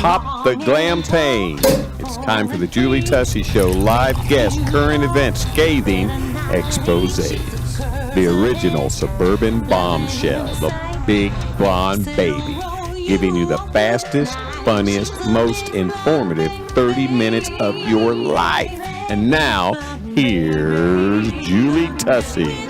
Pop the glam pain. It's time for the Julie Tussey Show live guest current events scathing exposés. The original suburban bombshell, the big blonde baby, giving you the fastest, funniest, most informative 30 minutes of your life. And now, here's Julie Tussey.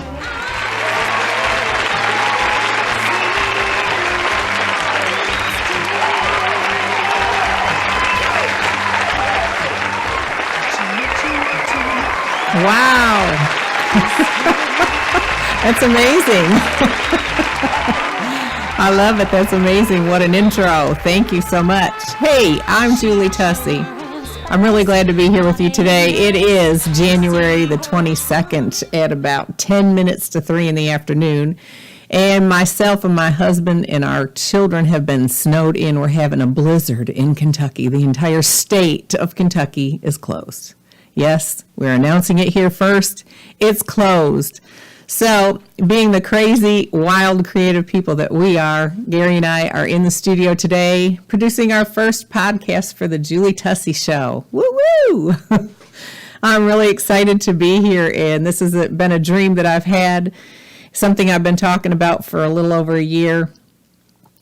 Wow. That's amazing. I love it. That's amazing. What an intro. Thank you so much. Hey, I'm Julie Tussey. I'm really glad to be here with you today. It is January the 22nd at about 10 minutes to 3 in the afternoon. And myself and my husband and our children have been snowed in. We're having a blizzard in Kentucky. The entire state of Kentucky is closed. Yes, we're announcing it here first. It's closed. So, being the crazy, wild, creative people that we are, Gary and I are in the studio today producing our first podcast for the Julie Tussey Show. Woo-woo! I'm really excited to be here, and this has been a dream that I've had, something I've been talking about for a little over a year.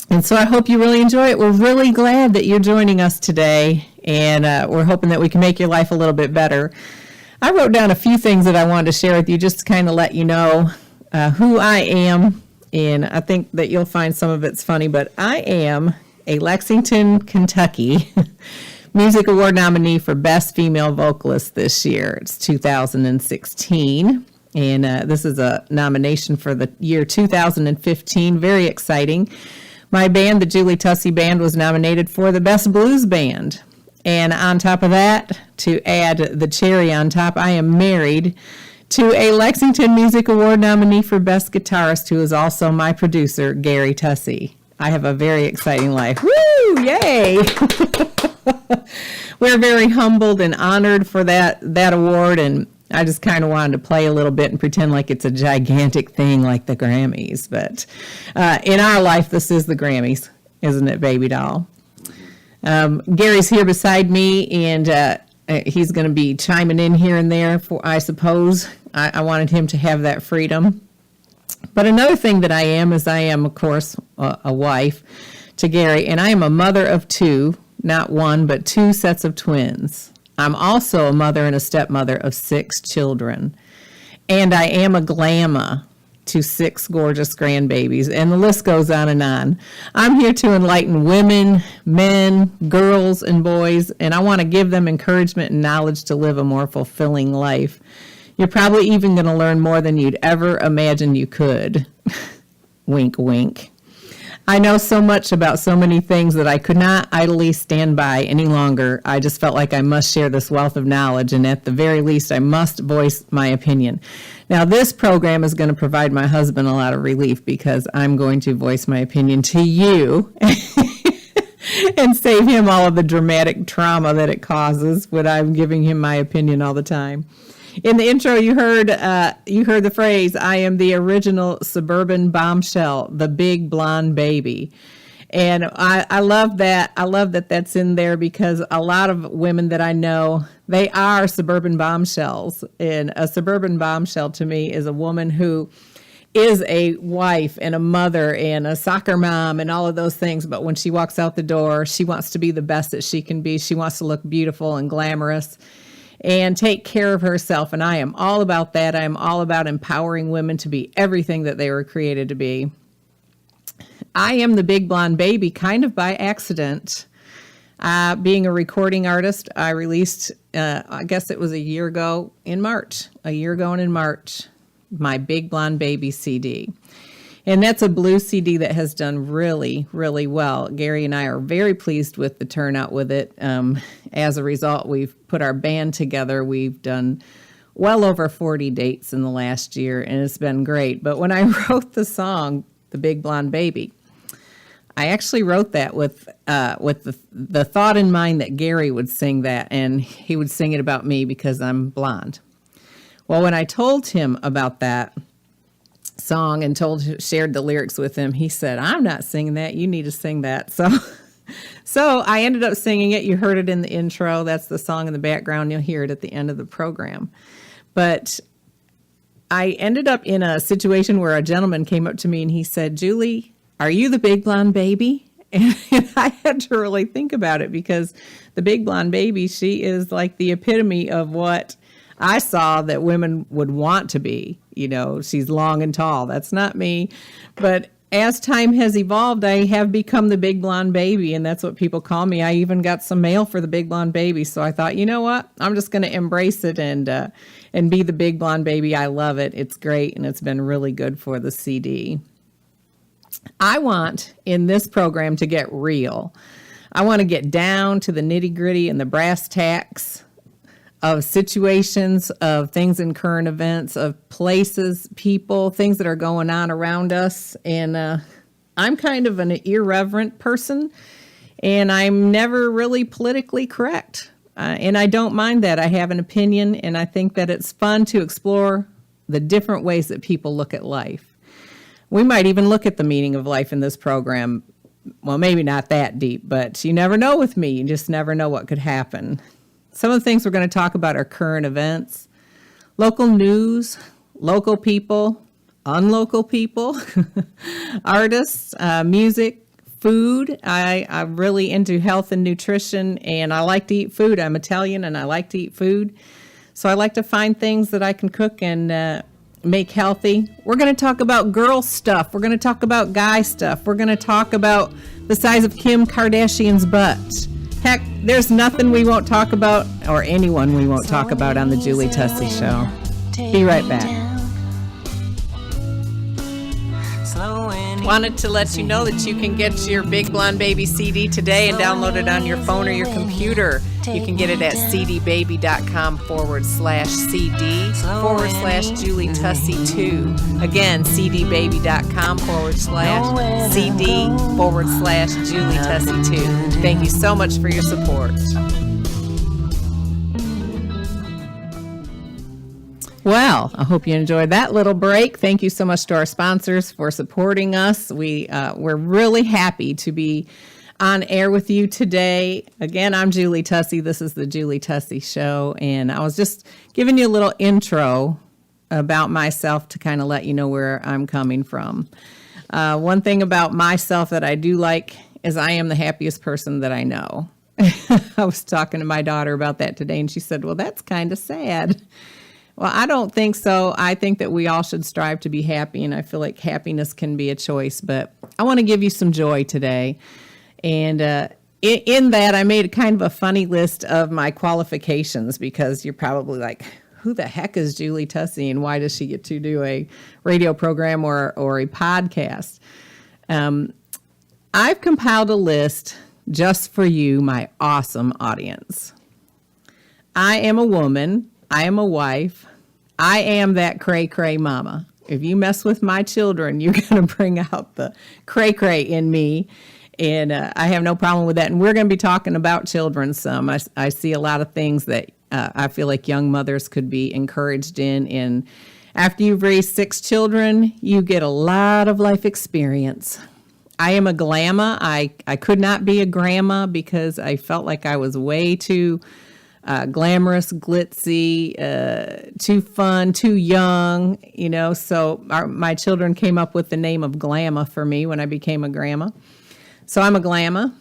And so I hope you really enjoy it. We're really glad that you're joining us today, and we're hoping that we can make your life a little bit better. I wrote down a few things that I wanted to share with you just to kind of let you know who I am, and I think that you'll find some of it's funny, but I am a Lexington, Kentucky Music Award nominee for Best Female Vocalist this year. It's 2016, and this is a nomination for the year 2015. Very exciting. My band, the Julie Tussey Band, was nominated for the Best Blues Band. And on top of that, to add the cherry on top, I am married to a Lexington Music Award nominee for Best Guitarist, who is also my producer, Gary Tussey. I have a very exciting life. Woo! Yay! We're very humbled and honored for that award, and I just kind of wanted to play a little bit and pretend like it's a gigantic thing like the Grammys. But in our life, this is the Grammys, isn't it, baby doll? Gary's here beside me, and he's going to be chiming in here and there, I suppose. I wanted him to have that freedom. But another thing that I am is I am, of course, a wife to Gary, and I am a mother of two, not one, but two sets of twins. I'm also a mother and a stepmother of 6 children. And I am a glamma to 6 gorgeous grandbabies. And the list goes on and on. I'm here to enlighten women, men, girls, and boys. And I want to give them encouragement and knowledge to live a more fulfilling life. You're probably even going to learn more than you'd ever imagine you could. Wink, wink. I know so much about so many things that I could not idly stand by any longer. I just felt like I must share this wealth of knowledge, and at the very least, I must voice my opinion. Now, this program is going to provide my husband a lot of relief because I'm going to voice my opinion to you and save him all of the dramatic trauma that it causes when I'm giving him my opinion all the time. In the intro, you heard the phrase, I am the original suburban bombshell, the big blonde baby. And I love that. I love that that's in there because a lot of women that I know, they are suburban bombshells. And a suburban bombshell to me is a woman who is a wife and a mother and a soccer mom and all of those things. But when she walks out the door, she wants to be the best that she can be. She wants to look beautiful and glamorous and take care of herself. And I am all about that. I am all about empowering women to be everything that they were created to be. I am the big blonde baby kind of by accident. Being a recording artist, I released, I guess it was a year ago in March, my Big Blonde Baby CD. And that's a blues CD that has done really, really well. Gary and I are very pleased with the turnout with it. As a result, we've put our band together. We've done well over 40 dates in the last year, and it's been great. But when I wrote the song, The Big Blonde Baby, I actually wrote that with the thought in mind that Gary would sing that, and he would sing it about me because I'm blonde. Well, when I told him about that song and shared the lyrics with him, he said, I'm not singing that. You need to sing that. So So I ended up singing it. You heard it in the intro. That's the song in the background. You'll hear it at the end of the program. But I ended up in a situation where a gentleman came up to me and he said, Julie, are you the big blonde baby? And I had to really think about it, because the big blonde baby, she is like the epitome of what I saw that women would want to be. You know, she's long and tall. That's not me. But as time has evolved, I have become the big blonde baby, and that's what people call me. I even got some mail for the big blonde baby. So I thought, you know what? I'm just going to embrace it and be the big blonde baby. I love it. It's great, and it's been really good for the CD. I want in this program to get real. I want to get down to the nitty gritty and the brass tacks of situations, of things in current events, of places, people, things that are going on around us. And I'm kind of an irreverent person, and I'm never really politically correct. And I don't mind that. I have an opinion, and I think that it's fun to explore the different ways that people look at life. We might even look at the meaning of life in this program. Well, maybe not that deep, but you never know with me. You just never know what could happen. Some of the things we're going to talk about are current events, local news, local people, unlocal people, artists, music, food. I'm really into health and nutrition, and I like to eat food. I'm Italian, and I like to eat food. So I like to find things that I can cook and make healthy. We're going to talk about girl stuff. We're going to talk about guy stuff. We're going to talk about the size of Kim Kardashian's butt. Heck, there's nothing we won't talk about, or anyone we won't talk about on the Julie Tussey Show. Be right back. Wanted to let you know that you can get your Big Blonde Baby CD today and download it on your phone or your computer. You can get it at cdbaby.com/CD/Julie Tussey 2. Again, cdbaby.com/CD/Julie Tussey 2. Thank you so much for your support. Well, I hope you enjoyed that little break. Thank you so much to our sponsors for supporting us. We're really happy to be on air with you today. Again, I'm Julie Tussey. This is the Julie Tussey Show, and I was just giving you a little intro about myself to kind of let you know where I'm coming from. One thing about myself that I do like is I am the happiest person that I know. I was talking to my daughter about that today, and she said, well, that's kind of sad. Well, I don't think so. I think that we all should strive to be happy, and I feel like happiness can be a choice. But I want to give you some joy today. And in that, I made kind of a funny list of my qualifications, because you're probably like, who the heck is Julie Tussey, and why does she get to do a radio program or a podcast? I've compiled a list just for you, my awesome audience. I am a woman. I am a wife. I am that cray-cray mama. If you mess with my children, you're going to bring out the cray-cray in me. And I have no problem with that. And we're going to be talking about children some. I see a lot of things that I feel like young mothers could be encouraged in. And after you've raised 6 children, you get a lot of life experience. I am a glamma. I could not be a grandma because I felt like I was way too glamorous, glitzy, too fun, too young, so my children came up with the name of Glamma for me when I became a grandma. So I'm a Glamma.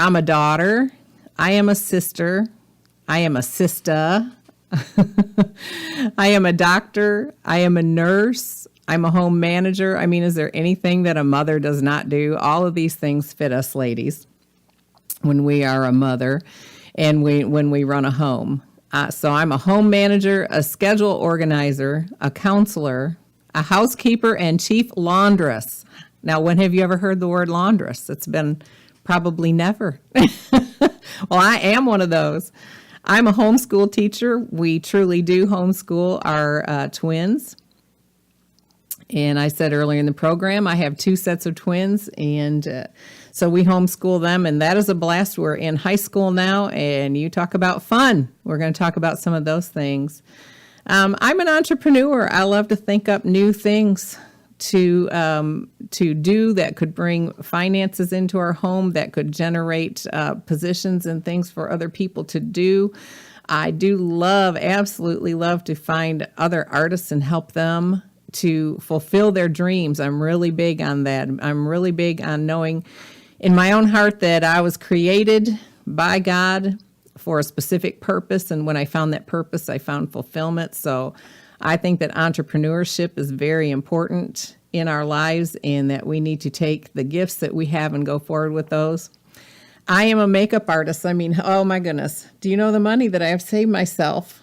I'm a daughter. I am a sister. I am a sister. I am a doctor. I am a nurse. I'm a home manager. I mean, is there anything that a mother does not do? All of these things fit us ladies when we are a mother. And when we run a home. So I'm a home manager, a schedule organizer, a counselor, a housekeeper, and chief laundress. Now, when have you ever heard the word laundress? It's been probably never. Well, I am one of those. I'm a homeschool teacher. We truly do homeschool our twins. And I said earlier in the program, I have 2 sets of twins, and so we homeschool them, and that is a blast. We're in high school now, and you talk about fun. We're going to talk about some of those things. I'm an entrepreneur. I love to think up new things, to do that could bring finances into our home, that could generate positions and things for other people to do. I do absolutely love to find other artists and help them to fulfill their dreams. I'm really big on that. I'm really big on knowing in my own heart that I was created by God for a specific purpose. And when I found that purpose, I found fulfillment. So I think that entrepreneurship is very important in our lives and that we need to take the gifts that we have and go forward with those. I am a makeup artist. I mean, oh my goodness. Do you know the money that I have saved myself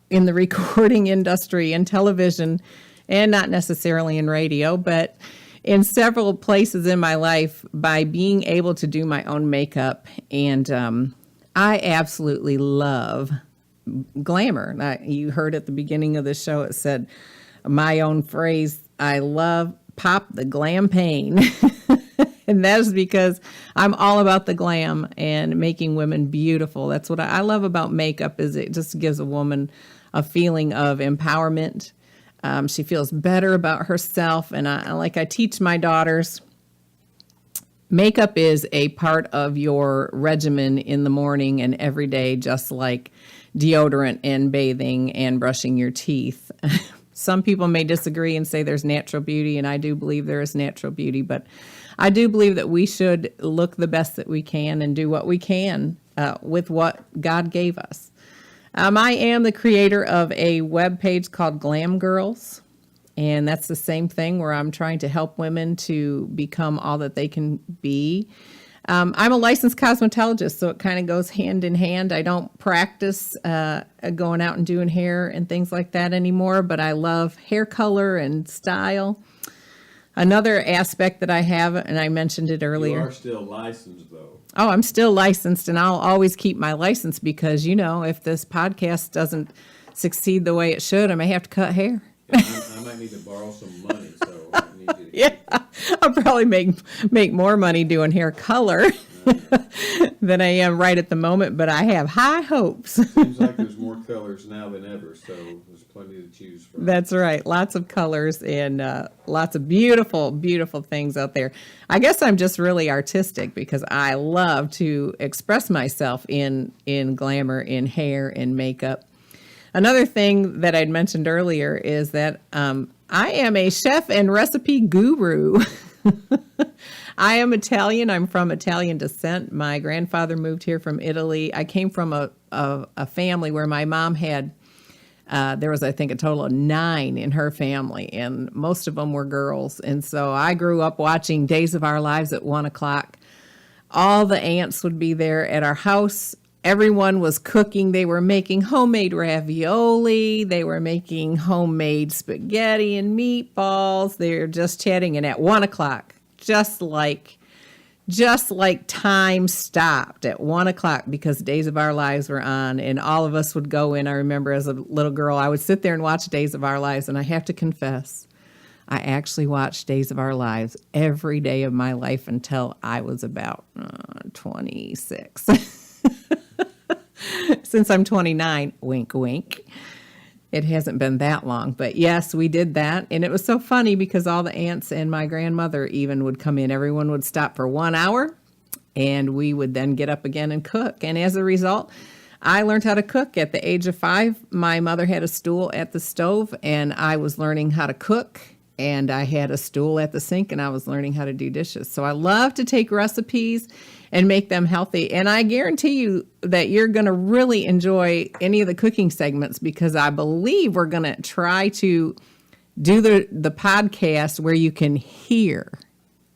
in the recording industry and television, and not necessarily in radio, but in several places in my life by being able to do my own makeup. And I absolutely love glamour. You heard at the beginning of the show, it said my own phrase, I love pop the glam pain. And that is because I'm all about the glam and making women beautiful. That's what I love about makeup, is it just gives a woman a feeling of empowerment. She feels better about herself. And I teach my daughters, makeup is a part of your regimen in the morning and every day, just like deodorant and bathing and brushing your teeth. Some people may disagree and say there's natural beauty, and I do believe there is natural beauty, but I do believe that we should look the best that we can and do what we can with what God gave us. I am the creator of a web page called Glam Girls, and that's the same thing where I'm trying to help women to become all that they can be. I'm a licensed cosmetologist, so it kind of goes hand in hand. I don't practice going out and doing hair and things like that anymore, but I love hair color and style. Another aspect that I have, and I mentioned it earlier. You are still licensed, though. Oh, I'm still licensed, and I'll always keep my license because, if this podcast doesn't succeed the way it should, I may have to cut hair. Yeah, I might need to borrow some money, so I need you to Yeah, I'll probably make more money doing hair color than I am right at the moment, but I have high hopes. Seems like there's more colors now than ever, so there's plenty to choose from. That's right. Lots of colors and lots of beautiful, beautiful things out there. I guess I'm just really artistic because I love to express myself in glamour, in hair, in makeup. Another thing that I'd mentioned earlier is that I am a chef and recipe guru. I am Italian. I'm from Italian descent. My grandfather moved here from Italy. I came from a family where my mom had, there was, I think, a total of 9 in her family, and most of them were girls. And so I grew up watching Days of Our Lives at 1 o'clock. All the aunts would be there at our house. Everyone was cooking. They were making homemade ravioli. They were making homemade spaghetti and meatballs. They were just chatting. And at 1 o'clock, just like time stopped at 1 o'clock because Days of Our Lives were on, and all of us would go in. I remember as a little girl, I would sit there and watch Days of Our Lives, and I have to confess, I actually watched Days of Our Lives every day of my life until I was about 26. Since I'm 29, wink, wink. It hasn't been that long, but yes, we did that. And it was so funny because all the aunts and my grandmother even would come in. Everyone would stop for 1 hour and we would then get up again and cook. And as a result, I learned how to cook at the age of 5. My mother had a stool at the stove and I was learning how to cook. And I had a stool at the sink and I was learning how to do dishes. So I love to take recipes and make them healthy. And I guarantee you that you're going to really enjoy any of the cooking segments because I believe we're going to try to do the podcast where you can hear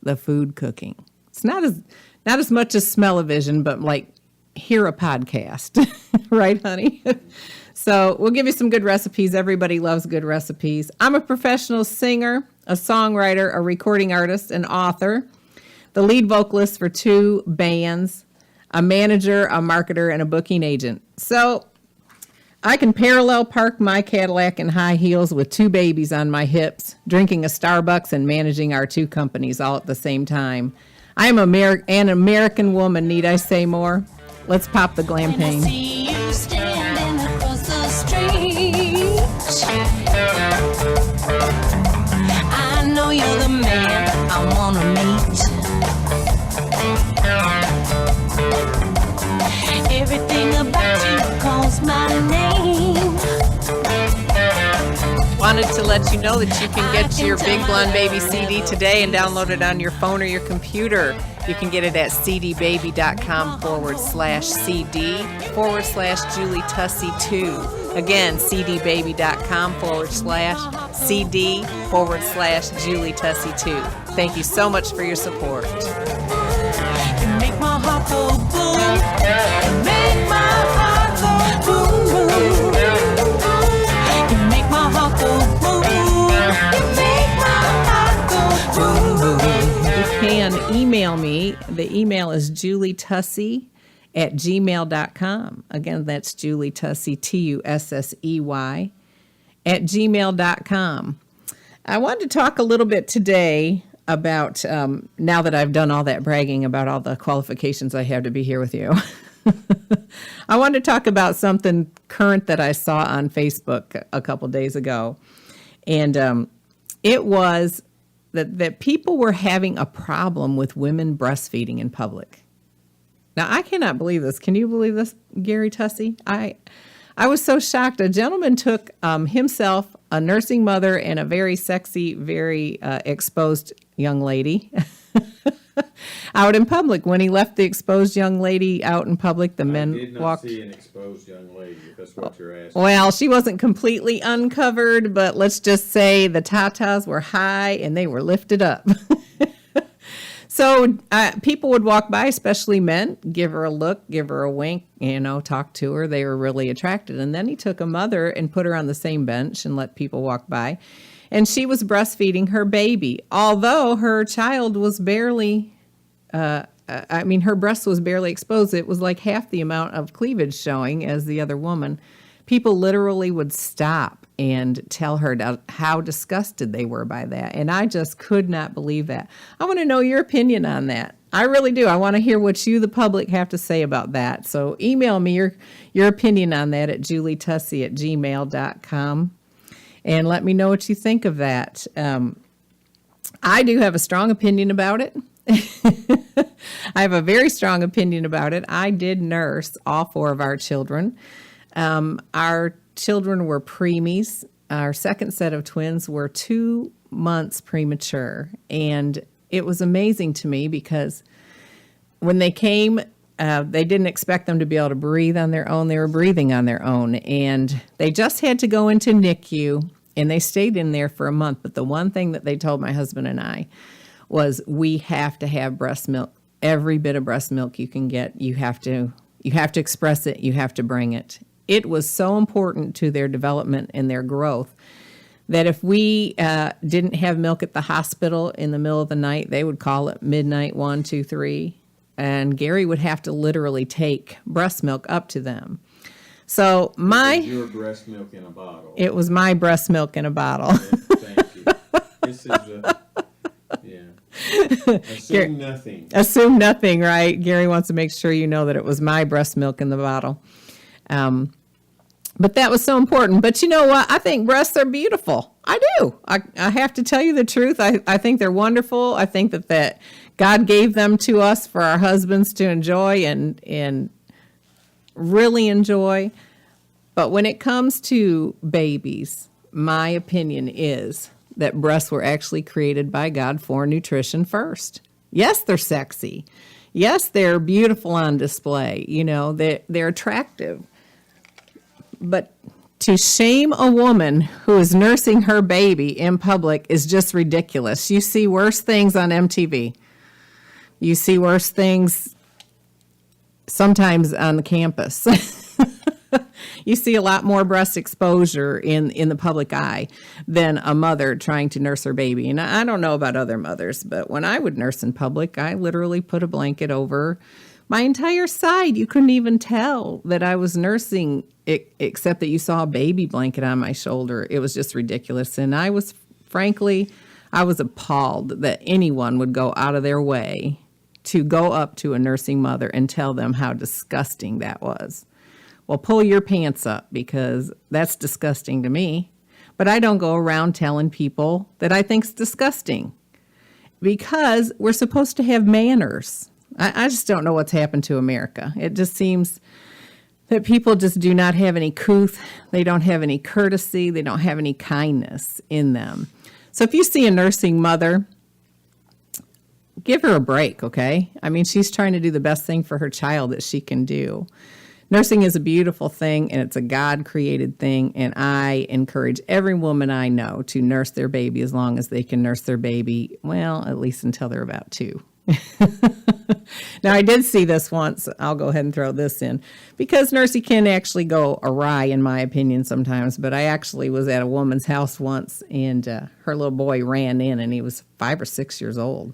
the food cooking. It's not as much as smell-o-vision, but like hear a podcast. Right, honey? So we'll give you some good recipes. Everybody loves good recipes. I'm a professional singer, a songwriter, a recording artist, an author, the lead vocalist for 2 bands, a manager, a marketer, and a booking agent. So I can parallel park my Cadillac in high heels with 2 babies on my hips, drinking a Starbucks and managing our 2 companies all at the same time. I am an American woman, need I say more? Let's pop the glam pain. I know wanted to let you know that you can get your Big Blonde Baby CD today and download it on your phone or your computer. You can get it at cdbaby.com/CD/Julie Tussey 2. Again, cdbaby.com/CD/Julie Tussey 2. Thank you so much for your support. You make my heart go boom. You make my heart go boom, boom. You make my heart go boom. You make my heart go boom, boom. You can email me. The email is julietussey@gmail.com. Again, that's Julie Tussey, Tussey, @gmail.com. I wanted to talk a little bit today about, now that I've done all that bragging about all the qualifications I have to be here with you. I wanted to talk about something current that I saw on Facebook a couple days ago. And it was that people were having a problem with women breastfeeding in public. Now, I cannot believe this. Can you believe this, Gary Tussey? I was so shocked. A gentleman took himself, a nursing mother, and a very sexy, very exposed young lady out in public. When he left the exposed young lady out in public, the men walked. I did not see an exposed young lady, if that's what you're asking. Well, she wasn't completely uncovered, but let's just say the tatas were high and they were lifted up. So people would walk by, especially men, give her a look, give her a wink, talk to her. They were really attracted. And then he took a mother and put her on the same bench and let people walk by. And she was breastfeeding her baby, although her child was barely, her breast was barely exposed. It was like half the amount of cleavage showing as the other woman. People literally would stop and tell her how disgusted they were by that. And I just could not believe that. I want to know your opinion on that. I really do. I want to hear what you, the public, have to say about that. So email me your opinion on that at julietussey@gmail.com. And let me know what you think of that. I do have a strong opinion about it. I have a very strong opinion about it. I did nurse all 4 of our children. Our children were preemies. Our second set of twins were 2 months premature. And it was amazing to me because when they came, they didn't expect them to be able to breathe on their own. They were breathing on their own. And they just had to go into NICU, and they stayed in there for a month. But the one thing that they told my husband and I was, we have to have breast milk. Every bit of breast milk you can get, you have to express it. You have to bring it. It was so important to their development and their growth that if we didn't have milk at the hospital in the middle of the night, they would call it midnight, 1, 2, 3, and Gary would have to literally take breast milk up to them. So your breast milk in a bottle. It was my breast milk in a bottle. Thank you. This is Assume nothing. Assume nothing, right? Gary wants to make sure you know that it was my breast milk in the bottle. But that was so important. But you know what? I think breasts are beautiful. I do. I have to tell you the truth. I think they're wonderful. I think that God gave them to us for our husbands to enjoy and really enjoy. But when it comes to babies, my opinion is that breasts were actually created by God for nutrition first. Yes, they're sexy. Yes, they're beautiful on display. They're attractive. But to shame a woman who is nursing her baby in public is just ridiculous. You see worse things on MTV. You see worse things sometimes on the campus. You see a lot more breast exposure in the public eye than a mother trying to nurse her baby. And I don't know about other mothers, but when I would nurse in public, I literally put a blanket over my entire side. You couldn't even tell that I was nursing, except that you saw a baby blanket on my shoulder. It was just ridiculous. And I was appalled that anyone would go out of their way to go up to a nursing mother and tell them how disgusting that was. Well, pull your pants up, because that's disgusting to me. But I don't go around telling people that I think it's disgusting, because we're supposed to have manners. I just don't know what's happened to America. It just seems that people just do not have any couth, they don't have any courtesy, they don't have any kindness in them. So if you see a nursing mother, give her a break, okay? I mean, she's trying to do the best thing for her child that she can do. Nursing is a beautiful thing, and it's a God-created thing, and I encourage every woman I know to nurse their baby as long as they can nurse their baby, well, at least until they're about 2. Now, I did see this once. I'll go ahead and throw this in because nursing can actually go awry, in my opinion, sometimes. But I actually was at a woman's house once, and her little boy ran in, and he was 5 or 6 years old.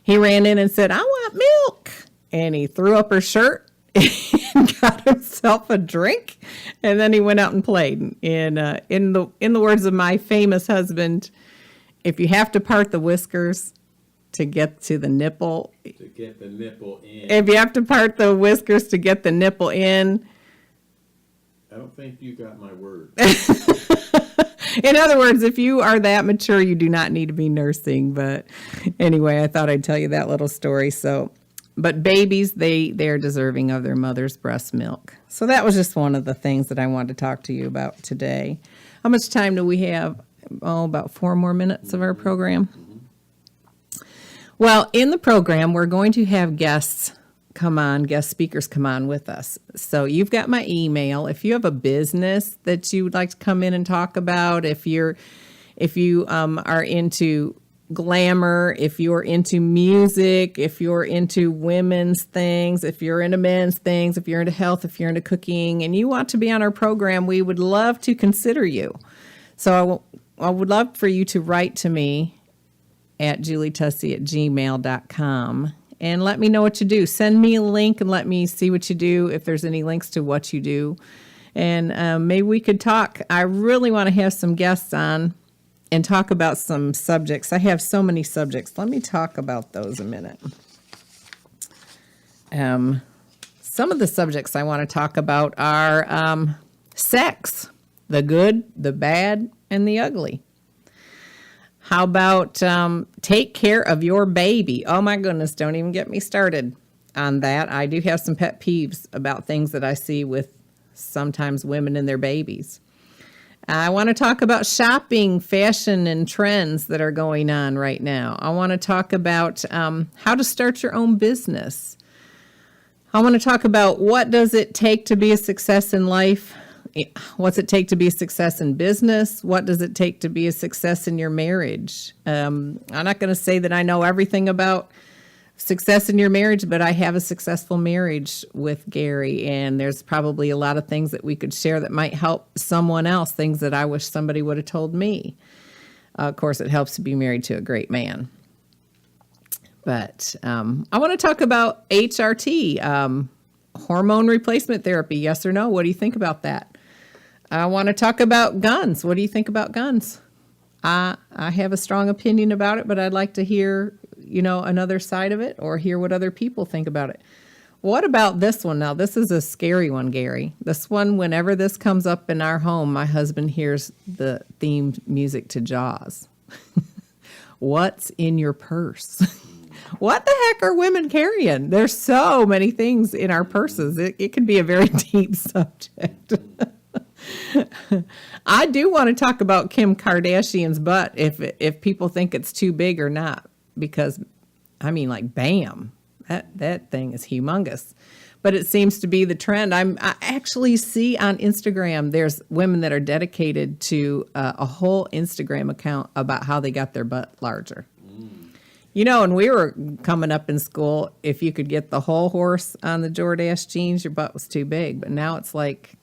He ran in and said, "I want milk," and he threw up her shirt and got himself a drink, and then he went out and played. And in the words of my famous husband, if you have to part the whiskers to get to the nipple. To get the nipple in. If you have to part the whiskers to get the nipple in. I don't think you got my word. In other words, if you are that mature, you do not need to be nursing. But anyway, I thought I'd tell you that little story. So, but babies, they are deserving of their mother's breast milk. So that was just one of the things that I wanted to talk to you about today. How much time do we have? Oh, about 4 more minutes of our program. Well, in the program, we're going to have guest speakers come on with us. So you've got my email. If you have a business that you would like to come in and talk about, if you are into glamour, if you're into music, if you're into women's things, if you're into men's things, if you're into health, if you're into cooking, and you want to be on our program, we would love to consider you. So I would love for you to write to me at julietussey@gmail.com and let me know what you do. Send me a link and let me see what you do, if there's any links to what you do. And maybe we could talk. I really want to have some guests on and talk about some subjects. I have so many subjects. Let me talk about those a minute. Some of the subjects I want to talk about are sex, the good, the bad, and the ugly. How about take care of your baby? Oh my goodness, don't even get me started on that. I do have some pet peeves about things that I see with sometimes women and their babies. I want to talk about shopping, fashion, and trends that are going on right now. I want to talk about how to start your own business. I want to talk about what does it take to be a success in life. What's it take to be a success in business? What does it take to be a success in your marriage? I'm not going to say that I know everything about success in your marriage, but I have a successful marriage with Gary, and there's probably a lot of things that we could share that might help someone else, things that I wish somebody would have told me. Of course, it helps to be married to a great man. But I want to talk about HRT, hormone replacement therapy, yes or no? What do you think about that? I want to talk about guns. What do you think about guns? I have a strong opinion about it, but I'd like to hear, another side of it or hear what other people think about it. What about this one? Now, this is a scary one, Gary. This one, whenever this comes up in our home, my husband hears the theme music to Jaws. What's in your purse? What the heck are women carrying? There's so many things in our purses. It can be a very deep subject. I do want to talk about Kim Kardashian's butt if people think it's too big or not, because bam, that thing is humongous. But it seems to be the trend. I actually see on Instagram there's women that are dedicated to a whole Instagram account about how they got their butt larger. When we were coming up in school, if you could get the whole horse on the Jordache jeans, your butt was too big. But now it's like,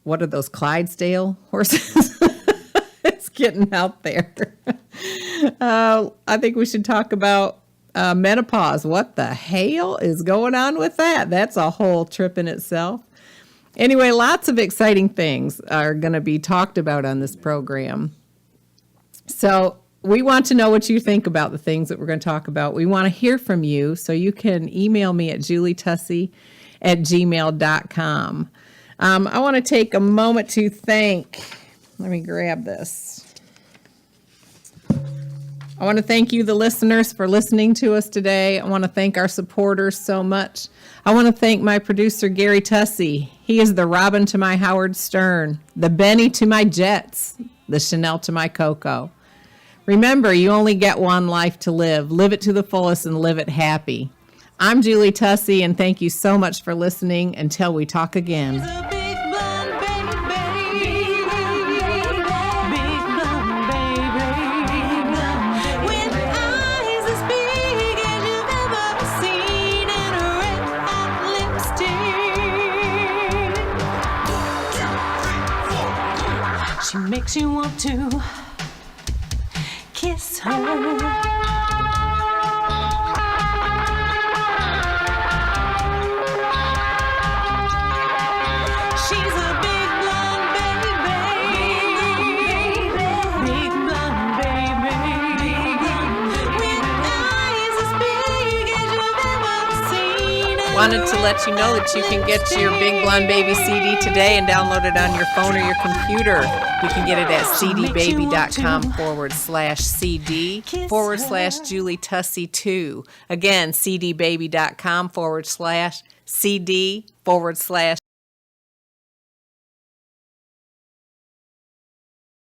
what are those Clydesdale horses? It's getting out there. I think we should talk about menopause. What the hell is going on with that? That's a whole trip in itself. Anyway, lots of exciting things are going to be talked about on this program. So we want to know what you think about the things that we're going to talk about. We want to hear from you, so you can email me at julietussey@gmail.com. I want to take a moment to thank, let me grab this. I want to thank you, the listeners, for listening to us today. I want to thank our supporters so much. I want to thank my producer, Gary Tussey. He is the Robin to my Howard Stern, the Benny to my Jets, the Chanel to my Coco. Remember, you only get one life to live. Live it to the fullest and live it happy. I'm Julie Tussey, and thank you so much for listening. Until we talk again. She's a big blonde baby, big blonde baby, with eyes as big as you've ever seen, and a red hot lipstick. She makes you want to kiss her. She's a big blonde baby, big blonde baby, with eyes as big as you've ever seen. Wanted to let you know that you can get your Big Blonde Baby CD today and download it on your phone or your computer. You can get it at cdbaby.com/CD/Julie Tussey 2. Again, cdbaby.com/CD/Julie